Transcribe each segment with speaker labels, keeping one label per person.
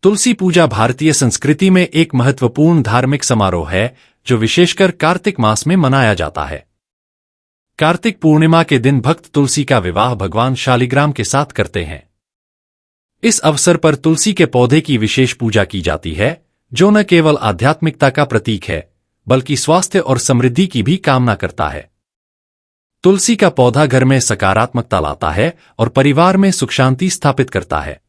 Speaker 1: तुलसी पूजा भारतीय संस्कृति में एक महत्वपूर्ण धार्मिक समारोह है जो विशेषकर कार्तिक मास में मनाया जाता है। कार्तिक पूर्णिमा के दिन भक्त तुलसी का विवाह भगवान शालिग्राम के साथ करते हैं। इस अवसर पर तुलसी के पौधे की विशेष पूजा की जाती है, जो न केवल आध्यात्मिकता का प्रतीक है बल्कि स्वास्थ्य और समृद्धि की भी कामना करता है। तुलसी का पौधा घर में सकारात्मकता लाता है और परिवार में सुख शांति स्थापित करता है।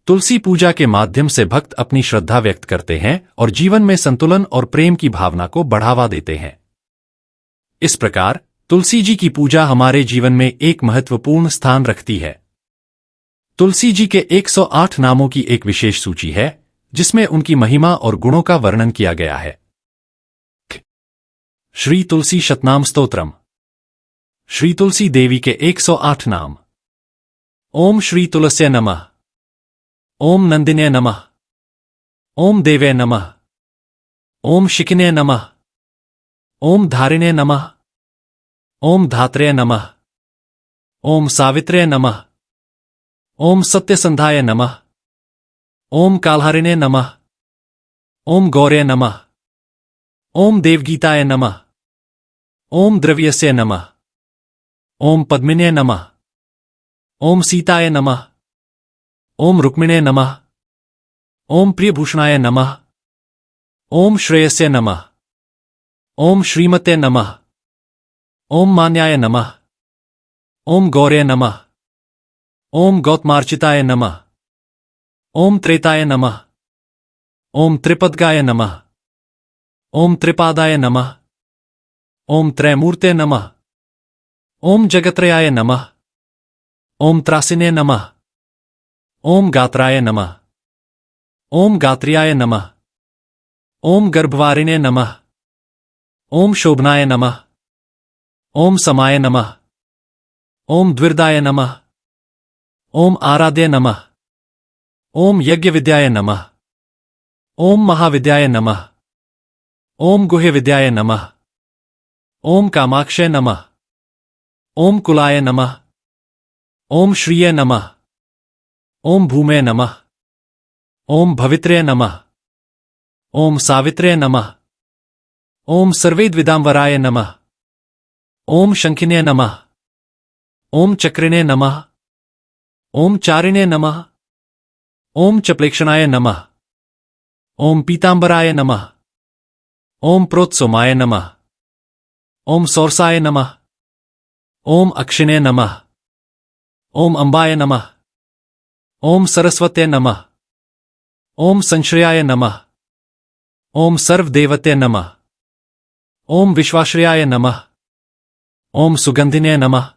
Speaker 1: तुलसी पूजा के माध्यम से भक्त अपनी श्रद्धा व्यक्त करते हैं और जीवन में संतुलन और प्रेम की भावना को बढ़ावा देते हैं। इस प्रकार तुलसी जी की पूजा हमारे जीवन में एक महत्वपूर्ण स्थान रखती है। तुलसी जी के 108 नामों की एक विशेष सूची है जिसमें उनकी महिमा और गुणों का वर्णन किया गया है। श्री तुलसी शतनाम स्तोत्रम। श्री तुलसी देवी के 108 नाम। ओम श्री तुलस्ये नमः। ओम नंदिने नमः। ओम देवे नमः। ओम शिखिने नमः। ओम धारिणे नमः। ओम धात्रे नमः। ओम सावित्रे नमः। ओम सत्यसंधाय नमः। ओम कालहरिणे नमः। ओम गौरे नमः। ओम देवगीताय नमः। ओम द्रव्यस्य नमः। ओम पद्मिने नमः। ओम सीताय नमः। ओम रुक्मिणे नमः। ओम प्रियभूषणाय नमः। ओम श्रेयस्ये नमः। ओम श्रीमते नमः। ओम मान्याय नमः। ओम गौरे नमः। ओम गौतमार्चिताय नमः। ओम त्रेताय नमः। ओम त्रिपद्गाय नमः। ओम त्रिपादाय नमः। ओम त्रैमूर्ते नमः। ओम जगत्रयाय नमः। ओम त्रासिने नमः। ओम गात्राय नमः। ओम गात्र्याय नमः। ओम गर्भवारिणे नमः। ओम शोभनाय नमः। ओम समाय नमः। ओम द्विर्दाय नमः। ओम आराध्य नमः। ओम यज्ञविद्याय नमः। ओम महाविद्याय नमः। ओम गुह्यविद्याय नमः। ओम कामाक्षय नमः। ओम कुलाय नमः। ओम श्रिये नमः। ओम भूमे नमः। ओम भवित्रे नमः। ओम सावित्रे नमः। ओम सर्वेद्विदांबराय नमः। ओम शंखिने नमः। ओम चक्रिणे नमः। ओम चारिणे नमः। ओम चप्लेक्षणाय नमः। ओम पीतांबराय नमः। ओम प्रोत्सोमाय नमः। ओम सौरसाय नमः। ओम अक्षिणे नमः। ओम अंबाय नमः। ओम सरस्वते नमः। ओम संश्रयाय नमः। ओम सर्वदेवते नमः। ओम विश्वाश्रयाय नमः। ओम सुगंधिने नमः।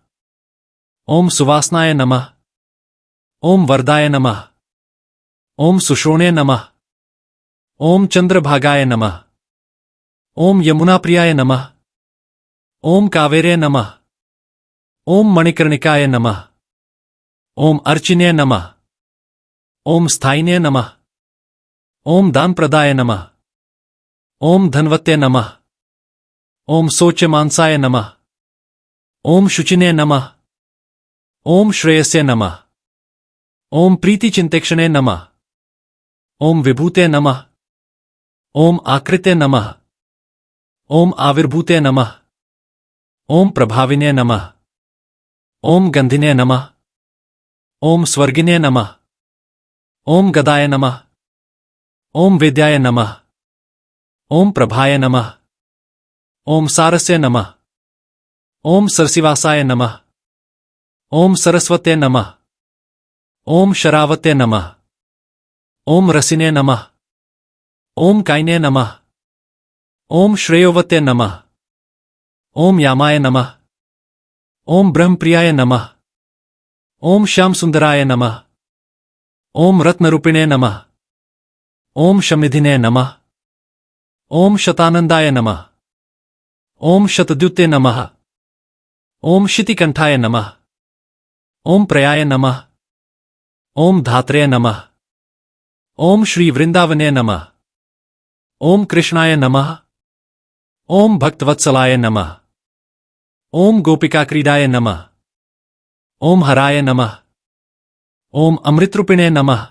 Speaker 1: ओम सुवासनाय नमः। ओम वरदाय नमः। ओम सुश्रोणे नमः। ओम चंद्रभागाय नमः। ओम यमुनाप्रियाय नमः। ओम कावेरे नमः। ओम मणिकर्णिकाय नमः। ओम अर्चिने नमः। ओम स्थायिने नमः। ओम दानप्रदाय नमः। ओम धनवते नमः। ओम शोच्यमांसाय नमः। ओम शुचिने नमः। ओम श्रेयस्ये नमः। ओम प्रीतिचिंतेक्षणे नमः। ओम विभूते नमः। ओम आकृते नमः। ओम आविर्भूते नमः। ओम प्रभाविने नमः। ओम गंधिने नमः। ओम स्वर्गिने नमः। ओम गदाय नमः। ओम वेद्याय नमः। ओम प्रभाय नमः। ओम सारस्य नमः। ओम सरसिवासाय नमः। ओम सरस्वते नमः। ओम शरावते नमः। ओम रसिने नमः। ओम कायिने नमः। ओम श्रेयोवते नमः। ओम यामाय नमः। ओम ब्रह्मप्रियाय नमः। ओम श्यामसुंदराय नमः। ओम रत्नरूपिणे नमः। ओम शमिधिने नमः। ओम शतानंदाय नमः। ओम शतद्युते नमः। ओम शितिकंठाय नमः। ओम प्रयाय नमः। ओम धात्रे नमः। ओम श्री वृंदावने नमः। ओम कृष्णाय नमः। ओम भक्तवत्सलाय नमः। ओम गोपिकाक्रीडाय नमः। ओम हराय नमः। ओम अमृतरूपिणे नमः।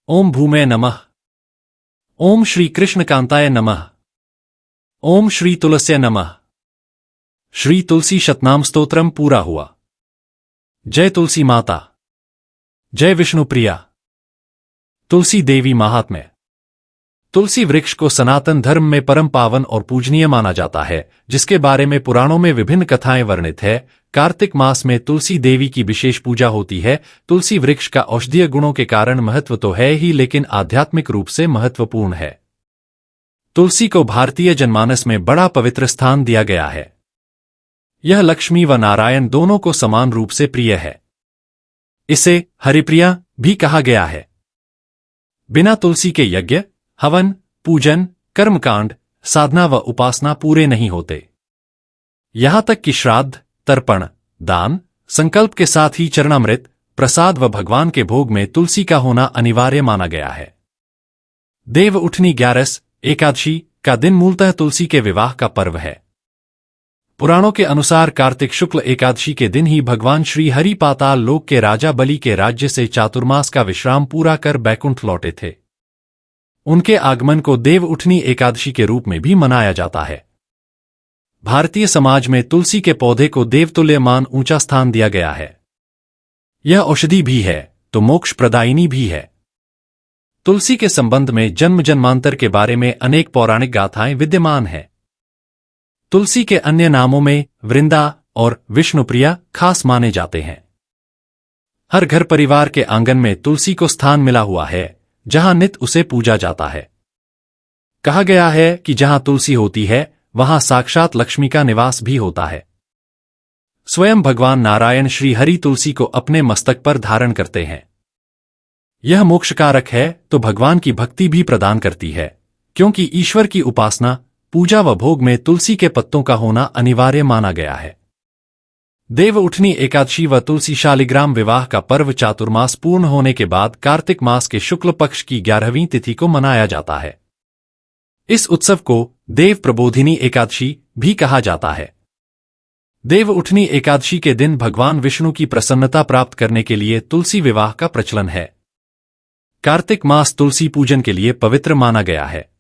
Speaker 1: ओम भूमे नमः। ओम श्री कृष्णकांताय नमः। ओम श्री तुलस्य नमः। श्री तुलसी शतनाम स्तोत्रम पूरा हुआ। जय तुलसी माता। जय विष्णु प्रिया। तुलसी देवी महात्म्य। तुलसी वृक्ष को सनातन धर्म में परम पावन और पूजनीय माना जाता है, जिसके बारे में पुराणों में विभिन्न कथाएं वर्णित है। कार्तिक मास में तुलसी देवी की विशेष पूजा होती है। तुलसी वृक्ष का औषधीय गुणों के कारण महत्व तो है ही, लेकिन आध्यात्मिक रूप से महत्वपूर्ण है। तुलसी को भारतीय जनमानस में बड़ा पवित्र स्थान दिया गया है। यह लक्ष्मी व नारायण दोनों को समान रूप से प्रिय है। इसे हरिप्रिया भी कहा गया है। बिना तुलसी के यज्ञ, हवन, पूजन, कर्मकांड, साधना व उपासना पूरे नहीं होते। यहां तक कि श्राद्ध, तर्पण, दान, संकल्प के साथ ही चरणामृत, प्रसाद व भगवान के भोग में तुलसी का होना अनिवार्य माना गया है। देव उठनी 11 एकादशी का दिन मूलतः तुलसी के विवाह का पर्व है। पुराणों के अनुसार कार्तिक शुक्ल एकादशी के दिन ही भगवान श्री हरि पाताल लोक के राजा बलि के राज्य से चातुर्मास का विश्राम पूरा कर बैकुंठ लौटे थे। उनके आगमन को देव उठनी एकादशी के रूप में भी मनाया जाता है। भारतीय समाज में तुलसी के पौधे को देवतुल्य मान ऊंचा स्थान दिया गया है। यह औषधि भी है तो मोक्ष प्रदायिनी भी है। तुलसी के संबंध में जन्म जन्मांतर के बारे में अनेक पौराणिक गाथाएं विद्यमान हैं। तुलसी के अन्य नामों में वृंदा और विष्णुप्रिया खास माने जाते हैं। हर घर परिवार के आंगन में तुलसी को स्थान मिला हुआ है, जहां नित उसे पूजा जाता है। कहा गया है कि जहां तुलसी होती है वहां साक्षात लक्ष्मी का निवास भी होता है। स्वयं भगवान नारायण श्री हरि तुलसी को अपने मस्तक पर धारण करते हैं। यह मोक्षकारक है तो भगवान की भक्ति भी प्रदान करती है, क्योंकि ईश्वर की उपासना, पूजा व भोग में तुलसी के पत्तों का होना अनिवार्य माना गया है। देव उठनी एकादशी व तुलसी शालिग्राम विवाह का पर्व चातुर्मास पूर्ण होने के बाद कार्तिक मास के शुक्ल पक्ष की 11वीं तिथि को मनाया जाता है। इस उत्सव को देव प्रबोधिनी एकादशी भी कहा जाता है। देव उठनी एकादशी के दिन भगवान विष्णु की प्रसन्नता प्राप्त करने के लिए तुलसी विवाह का प्रचलन है। कार्तिक मास तुलसी पूजन के लिए पवित्र माना गया है।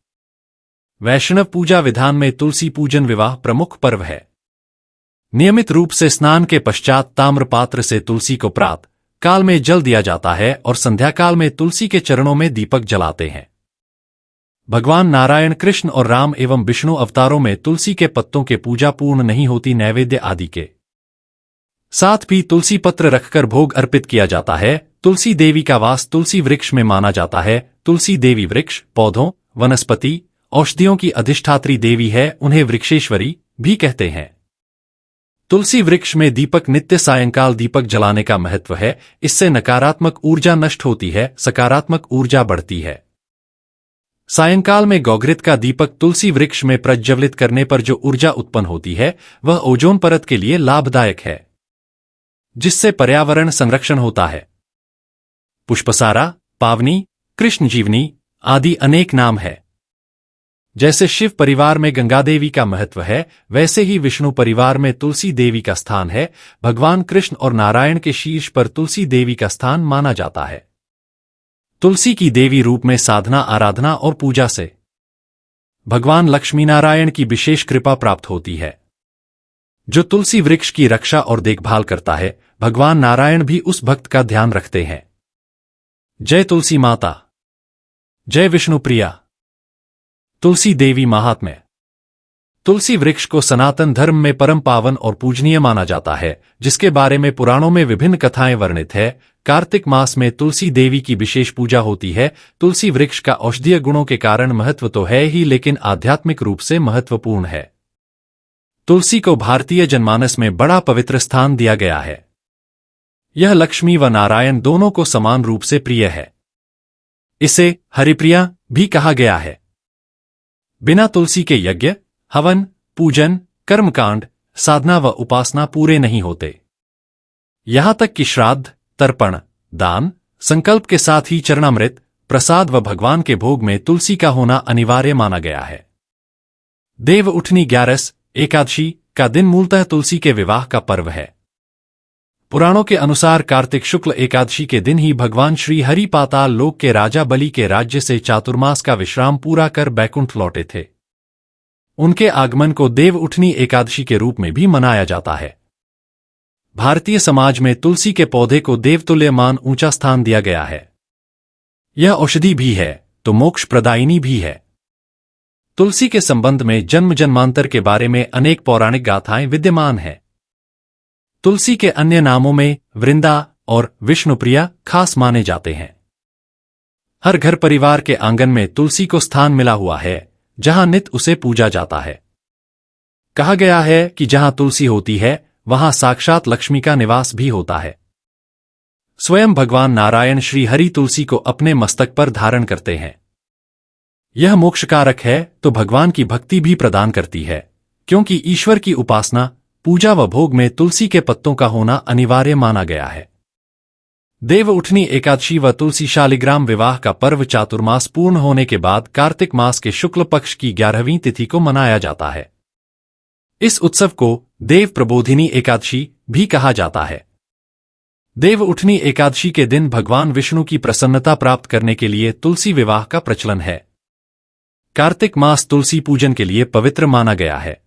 Speaker 1: वैष्णव पूजा विधान में तुलसी पूजन विवाह प्रमुख पर्व है। नियमित रूप से स्नान के पश्चात ताम्र पात्र से तुलसी को प्रातः काल में जल दिया जाता है और संध्या काल में तुलसी के चरणों में दीपक जलाते हैं। भगवान नारायण, कृष्ण और राम एवं विष्णु अवतारों में तुलसी के पत्तों के पूजा पूर्ण नहीं होती। नैवेद्य आदि के साथ भी तुलसी पत्र रखकर भोग अर्पित किया जाता है। तुलसी देवी का वास तुलसी वृक्ष में माना जाता है। तुलसी देवी वृक्ष, पौधों, वनस्पति, औषधियों की अधिष्ठात्री देवी है। उन्हें वृक्षेश्वरी भी कहते हैं। तुलसी वृक्ष में दीपक नित्य सायंकाल दीपक जलाने का महत्व है। इससे नकारात्मक ऊर्जा नष्ट होती है, सकारात्मक ऊर्जा बढ़ती है। सायंकाल में गौघृत का दीपक तुलसी वृक्ष में प्रज्वलित करने पर जो ऊर्जा उत्पन्न होती है वह ओजोन परत के लिए लाभदायक है, जिससे पर्यावरण संरक्षण होता है। पुष्पसारा, पावनी, कृष्ण जीवनी आदि अनेक नाम है। जैसे शिव परिवार में गंगा देवी का महत्व है, वैसे ही विष्णु परिवार में तुलसी देवी का स्थान है। भगवान कृष्ण और नारायण के शीर्ष पर तुलसी देवी का स्थान माना जाता है। तुलसी की देवी रूप में साधना, आराधना और पूजा से भगवान लक्ष्मी नारायण की विशेष कृपा प्राप्त होती है। जो तुलसी वृक्ष की रक्षा और देखभाल करता है, भगवान नारायण भी उस भक्त का ध्यान रखते हैं। जय तुलसी माता। जय विष्णु प्रिया। तुलसी देवी महात्म्य। तुलसी वृक्ष को सनातन धर्म में परम पावन और पूजनीय माना जाता है, जिसके बारे में पुराणों में विभिन्न कथाएं वर्णित है। कार्तिक मास में तुलसी देवी की विशेष पूजा होती है। तुलसी वृक्ष का औषधीय गुणों के कारण महत्व तो है ही, लेकिन आध्यात्मिक रूप से महत्वपूर्ण है। तुलसी को भारतीय जनमानस में बड़ा पवित्र स्थान दिया गया है। यह लक्ष्मी व नारायण दोनों को समान रूप से प्रिय है। इसे हरिप्रिया भी कहा गया है। बिना तुलसी के यज्ञ, हवन, पूजन, कर्मकांड, साधना व उपासना पूरे नहीं होते। यहां तक कि श्राद्ध, तर्पण, दान, संकल्प के साथ ही चरणामृत, प्रसाद व भगवान के भोग में तुलसी का होना अनिवार्य माना गया है। देव उठनी 11 एकादशी का दिन मूलतः तुलसी के विवाह का पर्व है। पुराणों के अनुसार कार्तिक शुक्ल एकादशी के दिन ही भगवान श्री हरि पाताल लोक के राजा बलि के राज्य से चातुर्मास का विश्राम पूरा कर बैकुंठ लौटे थे। उनके आगमन को देव उठनी एकादशी के रूप में भी मनाया जाता है। भारतीय समाज में तुलसी के पौधे को देवतुल्य मान ऊंचा स्थान दिया गया है। यह औषधि भी है तो मोक्ष प्रदायिनी भी है। तुलसी के संबंध में जन्म जन्मांतर के बारे में अनेक पौराणिक गाथाएं विद्यमान हैं। तुलसी के अन्य नामों में वृंदा और विष्णुप्रिया खास माने जाते हैं। हर घर परिवार के आंगन में तुलसी को स्थान मिला हुआ है, जहां नित उसे पूजा जाता है। कहा गया है कि जहां तुलसी होती है वहां साक्षात लक्ष्मी का निवास भी होता है। स्वयं भगवान नारायण श्री हरि तुलसी को अपने मस्तक पर धारण करते हैं। यह मोक्षकारक है तो भगवान की भक्ति भी प्रदान करती है, क्योंकि ईश्वर की उपासना, पूजा व भोग में तुलसी के पत्तों का होना अनिवार्य माना गया है। देव उठनी एकादशी व तुलसी शालिग्राम विवाह का पर्व चातुर्मास पूर्ण होने के बाद कार्तिक मास के शुक्ल पक्ष की 11वीं तिथि को मनाया जाता है। इस उत्सव को देव प्रबोधिनी एकादशी भी कहा जाता है। देव उठनी एकादशी के दिन भगवान विष्णु की प्रसन्नता प्राप्त करने के लिए तुलसी विवाह का प्रचलन है। कार्तिक मास तुलसी पूजन के लिए पवित्र माना गया है।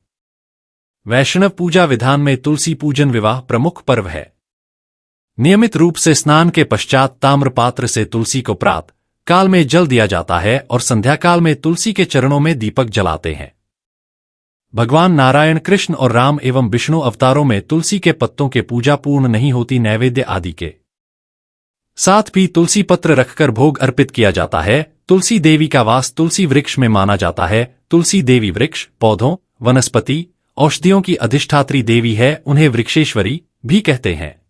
Speaker 1: वैष्णव पूजा विधान में तुलसी पूजन विवाह प्रमुख पर्व है। नियमित रूप से स्नान के पश्चात ताम्र पात्र से तुलसी को प्रातः काल में जल दिया जाता है और संध्या काल में तुलसी के चरणों में दीपक जलाते हैं। भगवान नारायण, कृष्ण और राम एवं विष्णु अवतारों में तुलसी के पत्तों के पूजा पूर्ण नहीं होती। नैवेद्य आदि के साथ भी तुलसी पत्र रखकर भोग अर्पित किया जाता है। तुलसी देवी का वास तुलसी वृक्ष में माना जाता है। तुलसी देवी वृक्ष, पौधों, वनस्पति, औषधियों की अधिष्ठात्री देवी है। उन्हें वृक्षेश्वरी भी कहते हैं।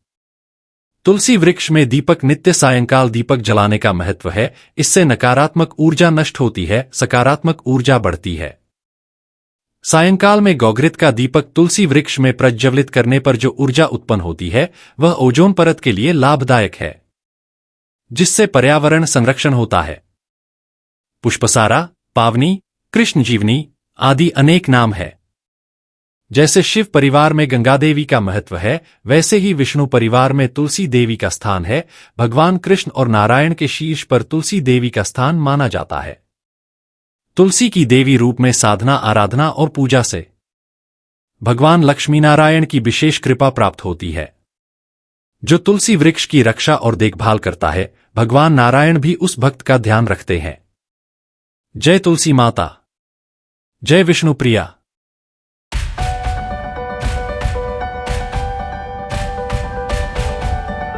Speaker 1: तुलसी वृक्ष में दीपक नित्य सायंकाल दीपक जलाने का महत्व है। इससे नकारात्मक ऊर्जा नष्ट होती है, सकारात्मक ऊर्जा बढ़ती है। सायंकाल में गौघृत का दीपक तुलसी वृक्ष में प्रज्वलित करने पर जो ऊर्जा उत्पन्न होती है वह ओजोन परत के लिए लाभदायक है, जिससे पर्यावरण संरक्षण होता है। पुष्पसारा, पावनी, कृष्ण जीवनी आदि अनेक नाम है। जैसे शिव परिवार में गंगा देवी का महत्व है, वैसे ही विष्णु परिवार में तुलसी देवी का स्थान है। भगवान कृष्ण और नारायण के शीर्ष पर तुलसी देवी का स्थान माना जाता है। तुलसी की देवी रूप में साधना, आराधना और पूजा से भगवान लक्ष्मी नारायण की विशेष कृपा प्राप्त होती है। जो तुलसी वृक्ष की रक्षा और देखभाल करता है, भगवान नारायण भी उस भक्त का ध्यान रखते हैं। जय तुलसी माता, जय विष्णु प्रिया।